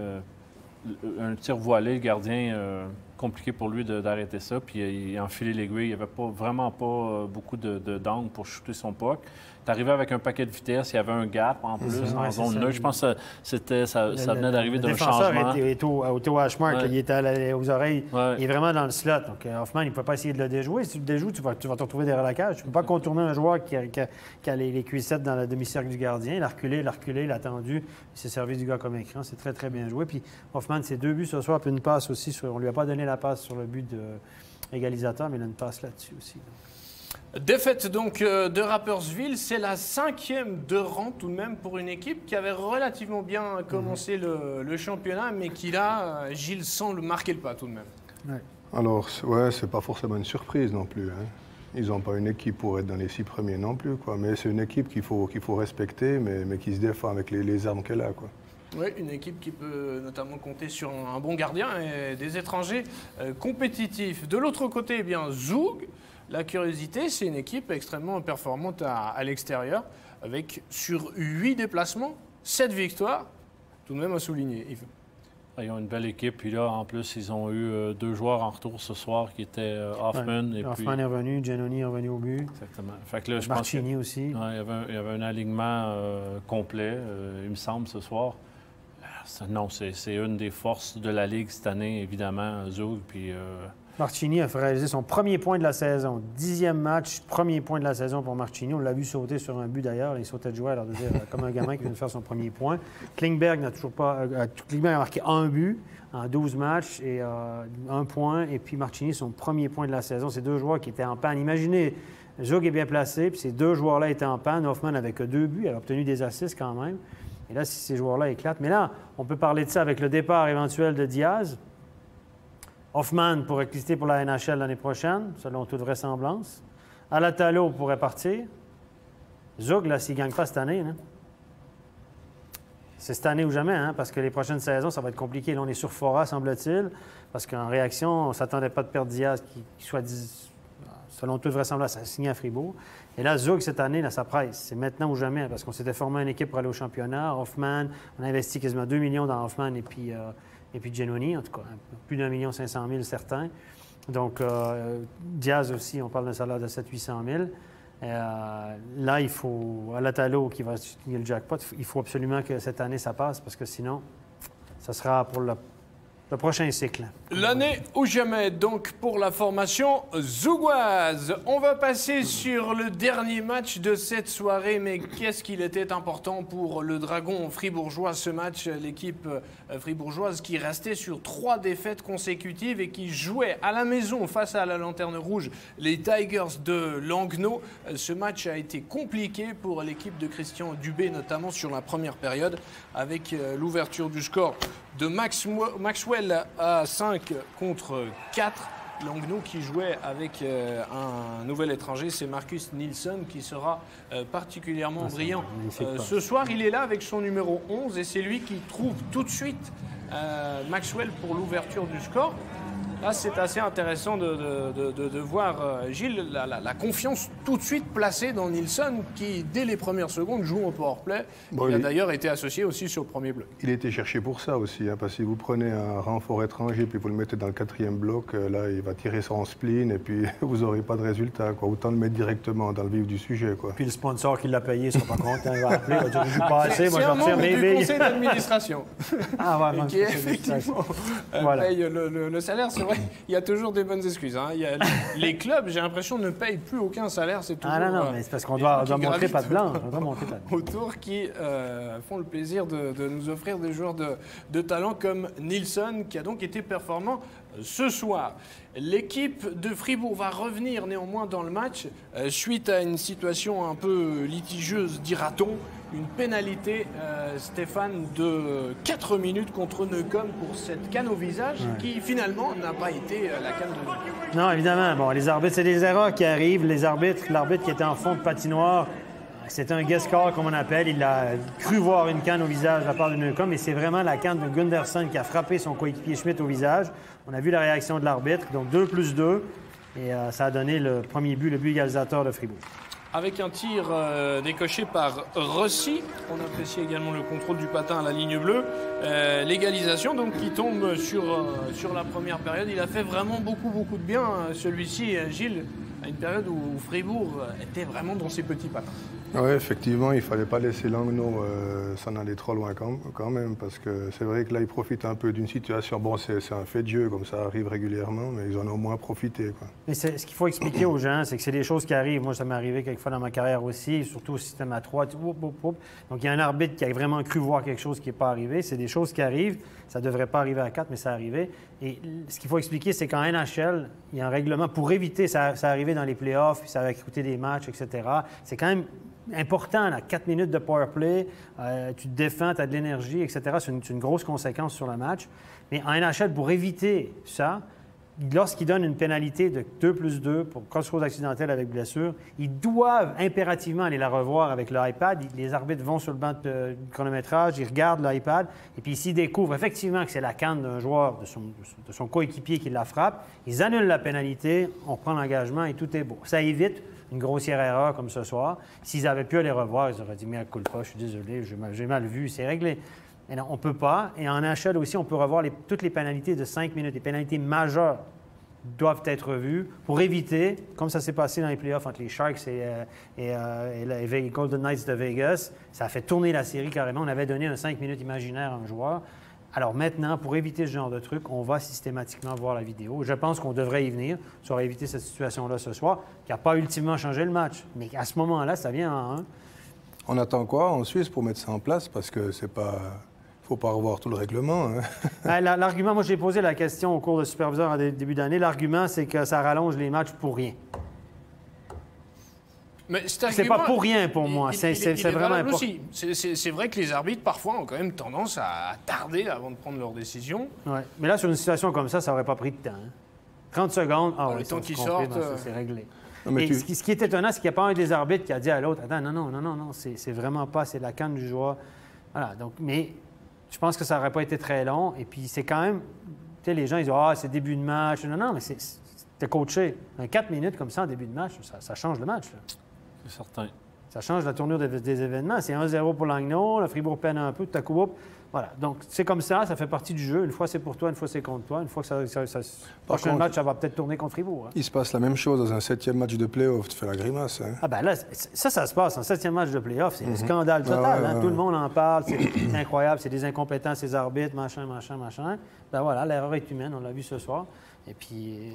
un tir voilé, le gardien, compliqué pour lui d'arrêter ça, puis il a enfilé l'aiguille. Il n'y avait vraiment pas beaucoup d'angle pour shooter son puck. Il est arrivé avec un paquet de vitesse, il y avait un gap en plus, en zone neutre. Je pense que ça venait d'arriver d'un changement. Le défenseur est au hash-mark, Ouais. il est aux oreilles, Ouais. il est vraiment dans le slot. Donc Hoffman, il ne peut pas essayer de le déjouer. Si tu le déjoues, tu vas te retrouver derrière la cage. Tu ne peux pas contourner un joueur qui a les cuissettes dans la demi-cercle du gardien. Il a reculé, il a attendu, il s'est servi du gars comme écran. C'est très, très bien joué. Puis Hoffman, c'est 2 buts ce soir, puis une passe aussi. On ne lui a pas donné la passe sur le but de égalisateur, mais il a une passe là-dessus aussi. Défaite donc de Rapperswil, c'est la 5e de rang tout de même pour une équipe qui avait relativement bien commencé le championnat, mais qui là, Gilles, semble marquer le pas tout de même. Ouais. Alors, ouais, c'est pas forcément une surprise non plus. Hein. Ils n'ont pas une équipe pour être dans les 6 premiers non plus, quoi. Mais c'est une équipe qu'il faut respecter, mais qui se défend avec les armes qu'elle a, quoi. Oui, une équipe qui peut notamment compter sur un bon gardien et des étrangers compétitifs. De l'autre côté, eh bien, Zoug, la curiosité, c'est une équipe extrêmement performante à l'extérieur, avec sur 8 déplacements, 7 victoires, tout de même à souligner, Yves. Ils ont une belle équipe. Puis là, en plus, ils ont eu 2 joueurs en retour ce soir qui étaient Hoffman et Hoffman puis... est revenu, Giannoni est revenu au but. Exactement. Fait que là, je pense Marchini aussi. il y avait un alignement complet, il me semble, ce soir. Non, c'est une des forces de la Ligue cette année, évidemment, Zoug. Puis, Marchini a réalisé son premier point de la saison. 10e match, premier point de la saison pour Marchini. On l'a vu sauter sur un but d'ailleurs. Il sautait de joie, alors de dire, comme un gamin qui vient de faire son premier point. Klingberg n'a toujours pas. Klingberg a marqué un but en 12 matchs et un point. Et puis Marchini, son premier point de la saison. C'est 2 joueurs qui étaient en panne. Imaginez, Zoug est bien placé, puis ces 2 joueurs-là étaient en panne. Hoffman n'avait que 2 buts. Elle a obtenu des assists quand même. Et là, si ces joueurs-là éclatent. Mais là, on peut parler de ça avec le départ éventuel de Diaz. Hoffman pourrait quitter pour la NHL l'année prochaine, selon toute vraisemblance. Alatalo pourrait partir. Zug, là, s'il ne gagne pas cette année, là, c'est cette année ou jamais, hein, parce que les prochaines saisons, ça va être compliqué. Là, on est sur Fora, semble-t-il, parce qu'en réaction, on ne s'attendait pas de perdre Diaz, qui soit, selon toute vraisemblance, signé à Fribourg. Et là, Zug, cette année, là, ça presse. C'est maintenant ou jamais, parce qu'on s'était formé une équipe pour aller au championnat. Hoffman, on a investi quasiment 2 millions dans Hoffman et puis Giannoni, en tout cas, plus d'1 500 000 certains. Donc, Diaz aussi, on parle d'un salaire de 700 000 là, il faut, à Latalo qui va signer le jackpot, il faut absolument que cette année, ça passe, parce que sinon, ça sera pour le prochain cycle. L'année ou jamais, donc, pour la formation zougoise. On va passer sur le dernier match de cette soirée, mais qu'est-ce qu'il était important pour le Dragon fribourgeois ce match, l'équipe fribourgeoise qui restait sur 3 défaites consécutives et qui jouait à la maison face à la Lanterne Rouge, les Tigers de Langnau. Ce match a été compliqué pour l'équipe de Christian Dubé, notamment sur la première période, avec l'ouverture du score de Maxwell à 5 contre 4. Langnau qui jouait avec un nouvel étranger, c'est Marcus Nilsson qui sera particulièrement brillant. Ce soir, il est là avec son numéro 11 et c'est lui qui trouve tout de suite Maxwell pour l'ouverture du score. Là, c'est assez intéressant de voir, Gilles, la confiance tout de suite placée dans Nilsson qui, dès les premières secondes, joue au powerplay. Bon, il a d'ailleurs été associé aussi sur le premier bloc. Il a été cherché pour ça aussi, hein, parce que si vous prenez un renfort étranger puis vous le mettez dans le 4e bloc, là, il va tirer son spleen et puis vous n'aurez pas de résultat, quoi. Autant le mettre directement dans le vif du sujet, quoi. Puis le sponsor qui l'a payé ne sera pas content, il va appeler, il va dire « je joue pas assez, moi je vais refaire mes billes ». C'est un membre du conseil d'administration qui effectivement paye le salaire. C'est vrai, il y a toujours des bonnes excuses. Hein. Les clubs, j'ai l'impression, ne payent plus aucun salaire. C'est toujours, non, mais c'est parce qu'on doit montrer pas de blanc. Autour qui font le plaisir de nous offrir des joueurs de talent comme Nilsson, qui a donc été performant ce soir. L'équipe de Fribourg va revenir néanmoins dans le match suite à une situation un peu litigieuse, dira-t-on. Une pénalité, Stéphane, de 4 minutes contre Neukom pour cette canne au visage qui finalement n'a pas été la canne de Neukom. Non, évidemment. Bon, les arbitres, c'est des erreurs qui arrivent. L'arbitre qui était en fond de patinoire, c'est un guest call, comme on appelle. Il a cru voir une canne au visage de la part de Neukom, et c'est vraiment la canne de Gunderson qui a frappé son coéquipier Schmidt au visage. On a vu la réaction de l'arbitre, donc 2+2, et ça a donné le premier but, le but égalisateur de Fribourg. Avec un tir décoché par Rossi, on apprécie également le contrôle du patin à la ligne bleue. L'égalisation donc qui tombe sur la première période. Il a fait vraiment beaucoup de bien, celui-ci, Gilles, à une période où Fribourg était vraiment dans ses petits patins. Oui, effectivement, il ne fallait pas laisser Langnau s'en aller trop loin quand même, parce que c'est vrai que là, ils profitent un peu d'une situation. Bon, c'est un fait de jeu, comme ça arrive régulièrement, mais ils en ont au moins profité, quoi. Mais ce qu'il faut expliquer aux gens, c'est que c'est des choses qui arrivent. Moi, ça m'est arrivé quelquefois dans ma carrière aussi, surtout au système à 3. Donc, il y a un arbitre qui a vraiment cru voir quelque chose qui n'est pas arrivé. C'est des choses qui arrivent. Ça ne devrait pas arriver à 4, mais ça arrivait. Et ce qu'il faut expliquer, c'est qu'en NHL, il y a un règlement pour éviter, ça arrivait dans les playoffs, puis ça va coûter des matchs, etc. C'est quand même important, là, 4 minutes de power play, tu te défends, tu as de l'énergie, etc. C'est une grosse conséquence sur le match. Mais en NHL, pour éviter ça, lorsqu'ils donnent une pénalité de 2+2 pour cross-cause accidentelle avec blessure, ils doivent impérativement aller la revoir avec l'iPad. Les arbitres vont sur le banc de chronométrage, ils regardent l'iPad, et puis s'ils découvrent effectivement que c'est la canne d'un joueur, de son coéquipier qui la frappe, ils annulent la pénalité, on prend l'engagement et tout est beau. Ça évite une grossière erreur comme ce soir. S'ils avaient pu aller revoir, ils auraient dit « mais à culpa, je suis désolé, j'ai mal vu, c'est réglé ». Mais non, on ne peut pas. Et en NHL aussi, on peut revoir toutes les pénalités de 5 minutes. Les pénalités majeures doivent être revues pour éviter, comme ça s'est passé dans les playoffs entre les Sharks et les Golden Knights de Vegas, ça a fait tourner la série carrément. On avait donné un 5 minutes imaginaire à un joueur. Alors maintenant, pour éviter ce genre de truc, on va systématiquement voir la vidéo. Je pense qu'on devrait y venir. Ça aurait évité cette situation-là ce soir, qui n'a pas ultimement changé le match. Mais à ce moment-là, ça vient en 1. On attend quoi en Suisse pour mettre ça en place? Parce que c'est pas... Il ne faut pas revoir tout le règlement. Hein? L'argument, moi j'ai posé la question au cours de superviseur en début d'année. L'argument, c'est que ça rallonge les matchs pour rien. Mais C'est pas pour rien pour moi. C'est vraiment important. Aussi. C'est vrai que les arbitres, parfois, ont quand même tendance à tarder avant de prendre leur décision. Ouais. Mais là, sur une situation comme ça n'aurait pas pris de temps. Hein. 30 secondes, le temps qu'ils sortent, c'est réglé. Non, mais Et ce qui est étonnant, c'est qu'il n'y a pas un des arbitres qui a dit à l'autre, attends, non, c'est vraiment pas, c'est la canne du joueur. Voilà, donc, mais je pense que ça n'aurait pas été très long. Et puis, c'est quand même, tu sais, les gens, ils disent, c'est début de match. Non, mais c'était coaché. 4 minutes comme ça en début de match, ça change le match. Là. C'est certain. Ça change la tournure des événements. C'est 1-0 pour Langnau, le Fribourg peine un peu, tout à coup, voilà. Donc, c'est comme ça fait partie du jeu. Une fois, c'est pour toi, une fois, c'est contre toi. Une fois que le prochain match, ça va peut-être tourner contre Fribourg. Hein. Il se passe la même chose dans un 7e match de play-off. Tu fais la grimace. Hein. Ah ben là, ça se passe en 7e match de play-off. C'est un scandale total. Tout le monde en parle. C'est incroyable. C'est des incompétents, ces arbitres, machin. Ben voilà, l'erreur est humaine. On l'a vu ce soir. Et puis,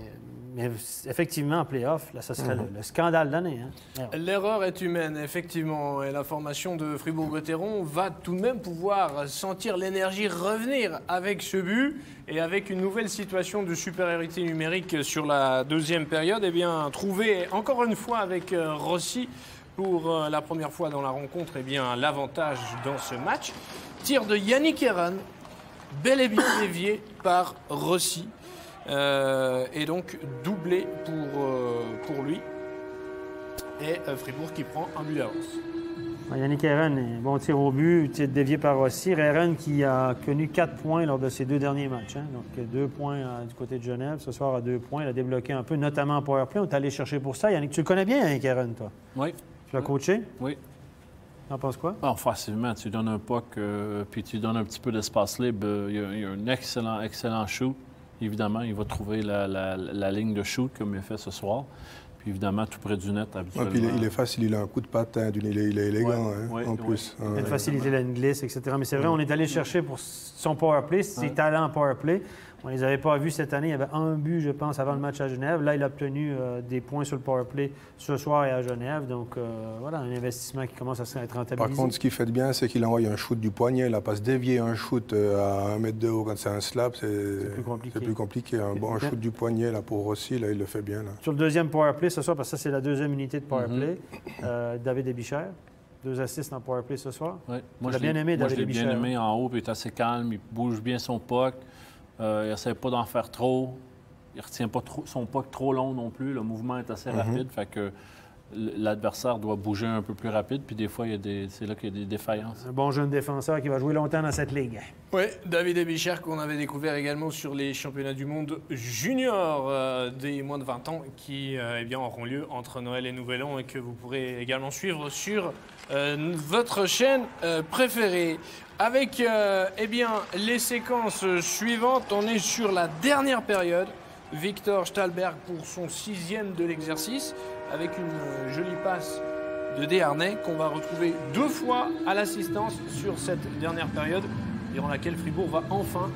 mais effectivement, en play-off, là, ça serait le scandale d'année. Hein. L'erreur est humaine, effectivement. Et la formation de Fribourg-Gotteron va tout de même pouvoir sentir l'énergie revenir avec ce but et avec une nouvelle situation de supériorité numérique sur la deuxième période. Eh bien, trouver encore une fois avec Rossi pour la première fois dans la rencontre, eh bien, l'avantage dans ce match. Tir de Yannick Heron, bel et bien dévié par Rossi. Et donc doublé pour lui. Et Fribourg qui prend un but d'avance. Yannick Heron, bon tir au but, tir dévié par Rossi. Heron qui a connu 4 points lors de ses 2 derniers matchs. Hein. Donc 2 points du côté de Genève. Ce soir à 2 points. Il a débloqué un peu, notamment en powerplay. On est allé chercher pour ça. Yannick, tu le connais bien, Yannick Heron, toi? Oui. Tu l'as coaché? Oui. Tu en penses quoi? Facilement, tu donnes un puck, puis tu donnes un petit peu d'espace libre. Il y a un excellent shoot. Évidemment, il va trouver la ligne de shoot comme il a fait ce soir. Puis évidemment, tout près du net, habituellement. Puis il est facile, il a un coup de patin, il est élégant en plus. Il a une facilité, il a une glisse, etc. Mais c'est vrai, on est allé chercher pour son powerplay, ses talents en powerplay. On ne les avait pas vus cette année. Il y avait un but, je pense, avant le match à Genève. Là, il a obtenu des points sur le powerplay ce soir et à Genève. Donc, voilà, un investissement qui commence à être rentabilisé. Par contre, ce qu'il fait de bien, c'est qu'il envoie un shoot du poignet. Là, pas se dévier un shoot à 1 mètre de haut quand c'est un slap, c'est plus compliqué. Un shoot du poignet, là, pour Rossi, là, il le fait bien. Là. Sur le deuxième powerplay ce soir, parce que ça, c'est la deuxième unité de powerplay, David Ebichère. 2 assists en powerplay ce soir. Ouais. Moi, je l'ai bien aimé, David Ebichère. Moi, je l'ai bien aimé en haut, puis il est assez calme, il bouge bien son puck. Il n'essaie pas d'en faire trop. Il ne retient pas son puck trop long non plus. Le mouvement est assez rapide. Fait que l'adversaire doit bouger un peu plus rapide. Puis des fois, c'est là qu'il y a des défaillances. Un bon jeune défenseur qui va jouer longtemps dans cette ligue. Oui, David Ebichère qu'on avait découvert également sur les championnats du monde junior des moins de 20 ans qui auront lieu entre Noël et Nouvel An et que vous pourrez également suivre sur votre chaîne préférée. Avec les séquences suivantes, on est sur la dernière période. Victor Stahlberg pour son 6e de l'exercice avec une jolie passe de Desharnais qu'on va retrouver 2 fois à l'assistance sur cette dernière période durant laquelle Fribourg va enfin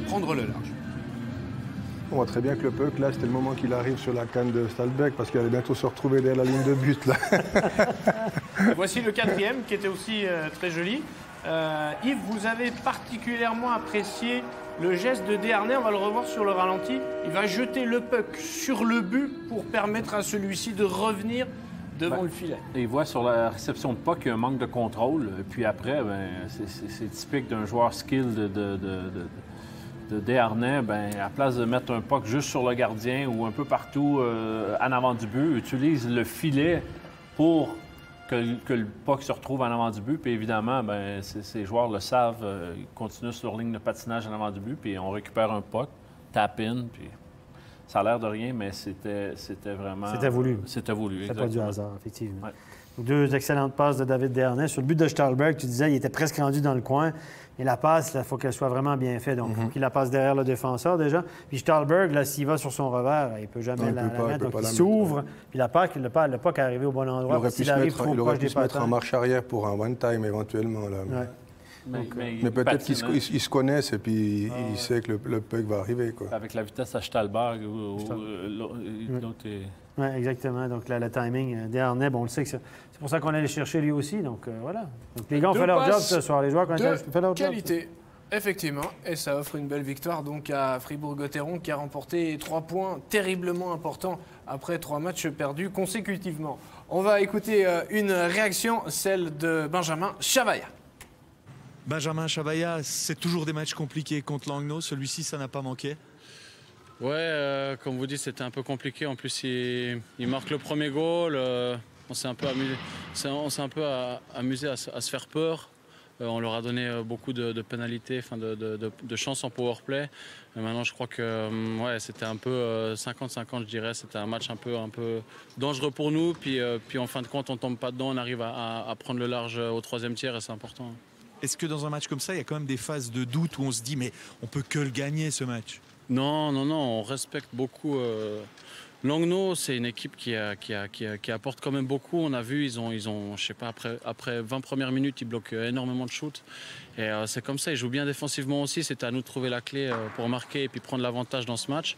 prendre le large. On voit très bien que le puck, là, c'était le moment qu'il arrive sur la canne de Stahlberg parce qu'il allait bientôt se retrouver derrière la ligne de but. Là. Voici le 4e qui était aussi très joli. Yves, vous avez particulièrement apprécié le geste de Desharnais, on va le revoir sur le ralenti. Il va jeter le puck sur le but pour permettre à celui-ci de revenir devant le filet. Et il voit sur la réception de puck qu'il y a un manque de contrôle. Puis après, c'est typique d'un joueur skill de Desharnais. À la place de mettre un puck juste sur le gardien ou un peu partout en avant du but, utilise le filet pour que le puck se retrouve en avant du but. Puis évidemment, ces joueurs le savent, ils continuent sur leur ligne de patinage en avant du but, puis on récupère un puck, tap-in, puis ça a l'air de rien, mais c'était vraiment... C'était voulu. C'était voulu, exactement. C'est pas du hasard, effectivement. Ouais. 2 excellentes passes de David Desharnais. Sur le but de Stahlberg, tu disais, il était presque rendu dans le coin. Et la passe, il faut qu'elle soit vraiment bien faite. Donc, il faut qu'il la passe derrière le défenseur déjà. Puis Stahlberg, là, s'il va sur son revers, il ne peut jamais la mettre. Donc, il s'ouvre. Puis le puck est arrivé au bon endroit. Il aurait pu se mettre en marche arrière pour un one-time éventuellement. Là. Ouais. Mais peut-être qu'ils se connaissent et puis il sait que le puck va arriver. Quoi. Avec la vitesse à Stahlberg, l'autre est... Oui, exactement. Donc, le timing Desharnais, on le sait que c'est pour ça qu'on allait chercher lui aussi. Donc, voilà. Donc, les gars ont fait leur job ce soir. Les joueurs ont fait leur job. Qualité. Effectivement, et ça offre une belle victoire donc à Fribourg-Gotteron qui a remporté 3 points terriblement importants après 3 matchs perdus consécutivement. On va écouter une réaction, celle de Benjamin Chavaya. Benjamin Chavaya, c'est toujours des matchs compliqués contre Langnau. Celui-ci, ça n'a pas manqué. Ouais, comme vous dites, c'était un peu compliqué. En plus, il marque le premier goal. On s'est un peu amusé à se faire peur. On leur a donné beaucoup de pénalités, de chances en powerplay. Maintenant, je crois que c'était un peu 50-50, je dirais. C'était un match un peu dangereux pour nous. Puis en fin de compte, on ne tombe pas dedans. On arrive à prendre le large au 3e tiers et c'est important. Est-ce que dans un match comme ça, il y a quand même des phases de doute où on se dit mais on peut que le gagner ce match? Non, on respecte beaucoup. Langnau, c'est une équipe qui apporte quand même beaucoup. On a vu, ils ont je sais pas, après 20 premières minutes, ils bloquent énormément de shoots. Et c'est comme ça, ils jouent bien défensivement aussi. C'était à nous de trouver la clé pour marquer et puis prendre l'avantage dans ce match.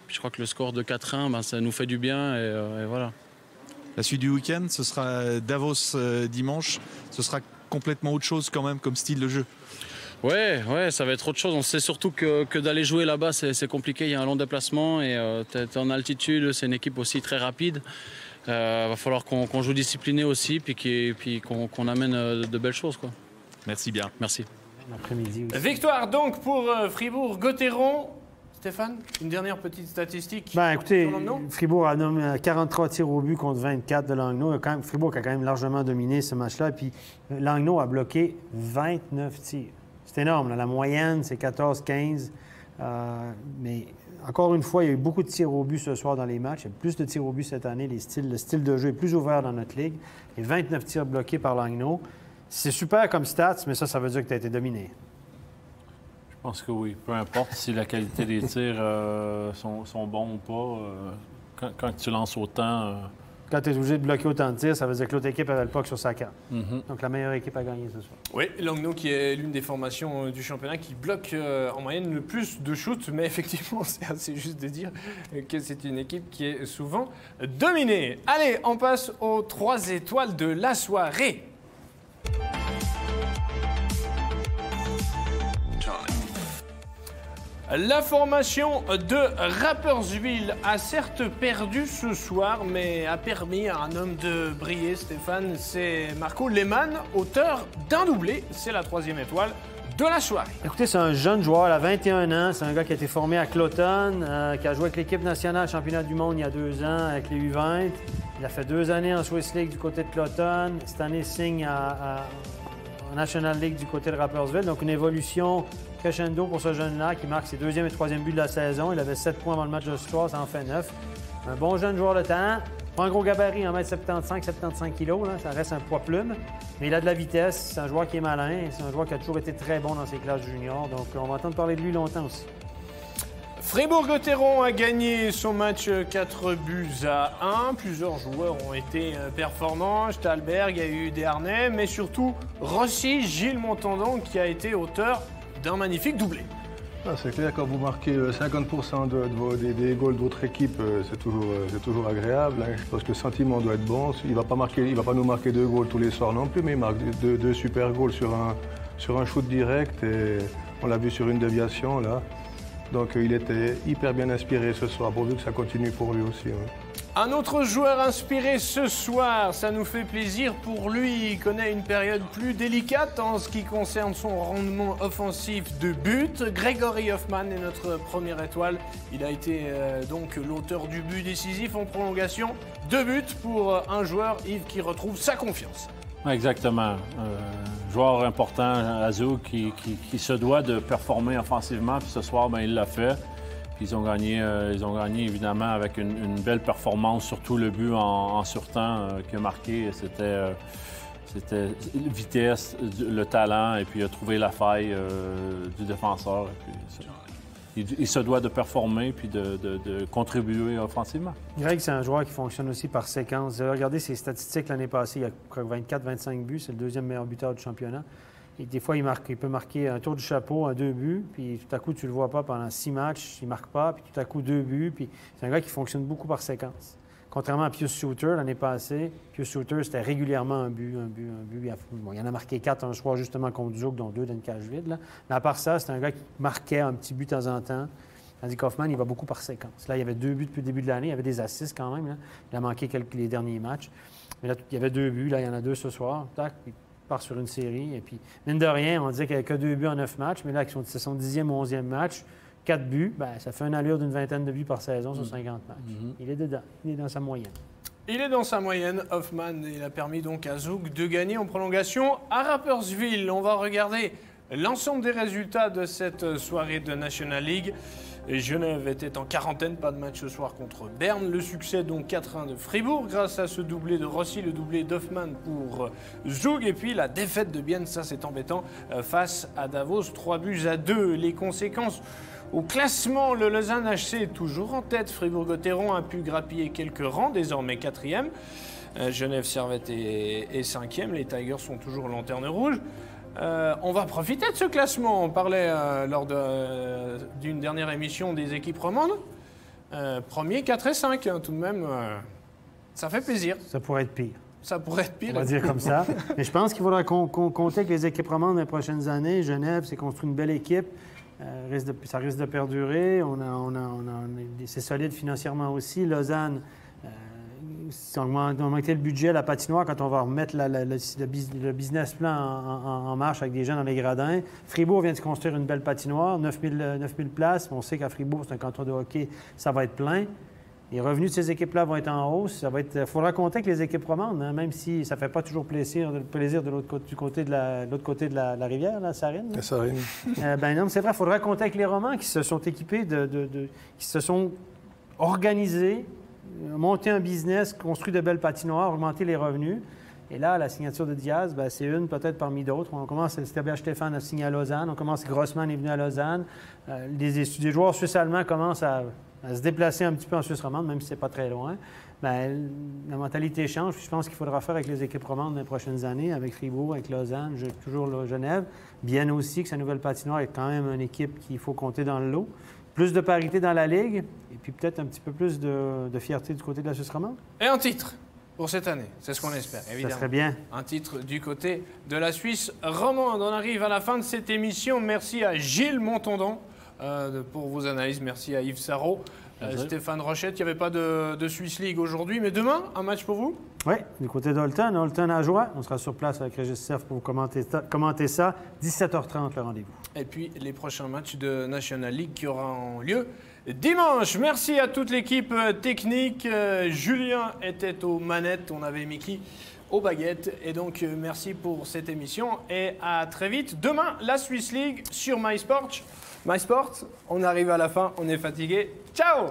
Puis je crois que le score de 4-1, ça nous fait du bien et voilà. La suite du week-end, ce sera Davos dimanche. Ce sera complètement autre chose quand même comme style de jeu. Ouais, ça va être autre chose. On sait surtout que d'aller jouer là-bas, c'est compliqué. Il y a un long déplacement et t'es en altitude. C'est une équipe aussi très rapide. Va falloir qu'on joue discipliné aussi puis qu'on amène de belles choses, quoi. Merci bien. Merci. L'après-midi aussi. Victoire donc pour Fribourg-Gotteron. Stéphane, une dernière petite statistique. Écoutez, sur Langnau? Fribourg a nommé 43 tirs au but contre 24 de Langnau. Fribourg a quand même largement dominé ce match-là. Puis Langnau a bloqué 29 tirs. C'est énorme. Là. La moyenne, c'est 14-15. Mais encore une fois, il y a eu beaucoup de tirs au but ce soir dans les matchs. Il y a plus de tirs au but cette année. Le style de jeu est plus ouvert dans notre ligue. Et 29 tirs bloqués par Langnau. C'est super comme stats, mais ça veut dire que tu as été dominé. Je pense que oui. Peu importe si la qualité des tirs sont bons ou pas, quand tu lances autant... Quand tu es obligé de bloquer autant de tirs, ça veut dire que l'autre équipe avait le puck sur sa carte. Mm-hmm. Donc la meilleure équipe a gagné ce soir. Oui, Langnau qui est l'une des formations du championnat qui bloque en moyenne le plus de shoots, mais effectivement, c'est assez juste de dire que c'est une équipe qui est souvent dominée. Allez, on passe aux 3 étoiles de la soirée. La formation de Rapperswil a certes perdu ce soir, mais a permis à un homme de briller, Stéphane. C'est Marco Lehmann, auteur d'un doublé. C'est la 3e étoile de la soirée. Écoutez, c'est un jeune joueur, il a 21 ans. C'est un gars qui a été formé à Cloton, qui a joué avec l'équipe nationale championnat du monde il y a 2 ans avec les U20. Il a fait 2 années en Swiss League du côté de Cloton. Cette année, il signe en National League du côté de Rapperswil. Donc, une évolution crescendo pour ce jeune-là qui marque ses 2e et 3e buts de la saison. Il avait 7 points avant le match de ce soir, ça en fait 9. Un bon jeune joueur de talent. Pas un gros gabarit, 1m75, 75 kg, là, ça reste un poids plume. Mais il a de la vitesse, c'est un joueur qui est malin, c'est un joueur qui a toujours été très bon dans ses classes juniors. Donc on va entendre parler de lui longtemps aussi. Fribourg-Gotteron a gagné son match 4 buts à 1. Plusieurs joueurs ont été performants. Stahlberg, il y a eu Desharnais, mais surtout Rossi, Gilles Montandon qui a été auteur d'un magnifique doublé. C'est clair, quand vous marquez 50% des goals d'autres équipes, c'est toujours agréable. Je pense que le sentiment doit être bon. Il ne va pas nous marquer 2 goals tous les soirs non plus, mais il marque 2 super goals sur un shoot direct. Et on l'a vu sur une déviation là. Donc il était hyper bien inspiré ce soir, pourvu que ça continue pour lui aussi. Ouais. Un autre joueur inspiré ce soir, ça nous fait plaisir pour lui. Il connaît une période plus délicate en ce qui concerne son rendement offensif de but. Gregory Hoffman est notre première étoile. Il a été donc l'auteur du but décisif en prolongation. 2 buts pour un joueur, Yves, qui retrouve sa confiance. Exactement. Joueur important, Azou, qui se doit de performer offensivement. Puis ce soir, il l'a fait. Puis ils ont gagné évidemment avec une belle performance, surtout le but en surtemps qu'il a marqué. C'était vitesse, le talent, et puis il a trouvé la faille du défenseur. Et puis, il se doit de performer puis de contribuer offensivement. Greg, c'est un joueur qui fonctionne aussi par séquence. Vous avez regardé ses statistiques l'année passée, il a 24-25 buts, c'est le 2e meilleur buteur du championnat. Et des fois, il peut marquer un tour du chapeau, 2 buts, puis tout à coup, tu ne le vois pas pendant 6 matchs, il ne marque pas, puis tout à coup, 2 buts. Puis c'est un gars qui fonctionne beaucoup par séquence. Contrairement à Pius Suter l'année passée, Pius Suter, c'était régulièrement un but. Il en a marqué 4 un soir justement contre Zug, dont 2 dans une cage vide. Là. Mais à part ça, c'est un gars qui marquait un petit but de temps en temps. Tandis qu'Hoffman, il va beaucoup par séquence. Là, il y avait 2 buts depuis le début de l'année. Il y avait des assists quand même. Là. Il a manqué les derniers matchs. Mais là, il y avait 2 buts. Là, il y en a 2 ce soir. Tac, il part sur une série. Et puis, mine de rien, on disait qu'il n'y avait que 2 buts en 9 matchs. Mais là, c'est son 10e ou 11e match. 4 buts, bien, ça fait une allure d'une vingtaine de buts par saison sur 50 matchs. Il est dedans. Il est dans sa moyenne. Il est dans sa moyenne, Hoffman. Il a permis donc à Zug de gagner en prolongation à Rapperswil. On va regarder l'ensemble des résultats de cette soirée de National League. Genève était en quarantaine, pas de match ce soir contre Berne. Le succès donc 4-1 de Fribourg grâce à ce doublé de Rossi, le doublé d'Hoffman pour Zug. Et puis la défaite de Bienne, ça c'est embêtant, face à Davos, 3-2. Les conséquences au classement, le Lausanne HC est toujours en tête. Fribourg-Gotteron a pu grappiller quelques rangs, désormais 4e. Genève Servette est 5e. Les Tigers sont toujours lanterne rouge. On va profiter de ce classement. On parlait lors d'une dernière émission des équipes romandes. Premier, 4 et 5, hein, tout de même. Ça fait plaisir. Ça pourrait être pire. Ça pourrait être pire. On va dire comme ça. Mais je pense qu'il faudra qu'on compte avec les équipes romandes dans les prochaines années. Genève s'est construit une belle équipe. Ça risque de perdurer. C'est solide financièrement aussi. Lausanne, on a augmenté le budget à la patinoire quand on va remettre le business plan en marche avec des gens dans les gradins. Fribourg vient de se construire une belle patinoire, 9000 places. On sait qu'à Fribourg, c'est un canton de hockey, ça va être plein. Les revenus de ces équipes-là vont être en hausse. Il faudra compter avec les équipes romandes, hein, même si ça ne fait pas toujours plaisir de l'autre côté de la rivière, la Sarine. La Sarine. Non, c'est vrai, il faudra compter avec les Romans qui se sont équipés, qui se sont organisés, monté un business, construit de belles patinoires, augmenté les revenus. Et là, la signature de Diaz, c'est une peut-être parmi d'autres. On commence, Stéphane Stéphane a signé à Lausanne. On commence, Grossman est venu à Lausanne. Des joueurs suisses-allemands commencent à se déplacer un petit peu en Suisse romande, même si ce n'est pas très loin. La mentalité change. Je pense qu'il faudra faire avec les équipes romandes dans les prochaines années, avec Fribourg, avec Lausanne, toujours Genève. Bien aussi que sa nouvelle patinoire est quand même une équipe qu'il faut compter dans le lot. Plus de parité dans la Ligue, et puis peut-être un petit peu plus de fierté du côté de la Suisse romande. Et un titre pour cette année, c'est ce qu'on espère, évidemment. Ça serait bien. Un titre du côté de la Suisse romande. On arrive à la fin de cette émission. Merci à Gilles Montondon pour vos analyses. Merci à Yves Sarrault, Stéphane Rochette. Il n'y avait pas de Swiss League aujourd'hui, mais demain, un match pour vous? Oui, du côté d'Holton, Holton à Joie. On sera sur place avec Régis Cerf pour vous commenter ça. 17h30, le rendez-vous. Et puis, les prochains matchs de National League qui auront lieu dimanche. Merci à toute l'équipe technique. Julien était aux manettes. On avait Mickey aux baguettes. Et donc, merci pour cette émission. Et à très vite. Demain, la Swiss League sur MySport. MySport, on arrive à la fin. On est fatigué. Ciao!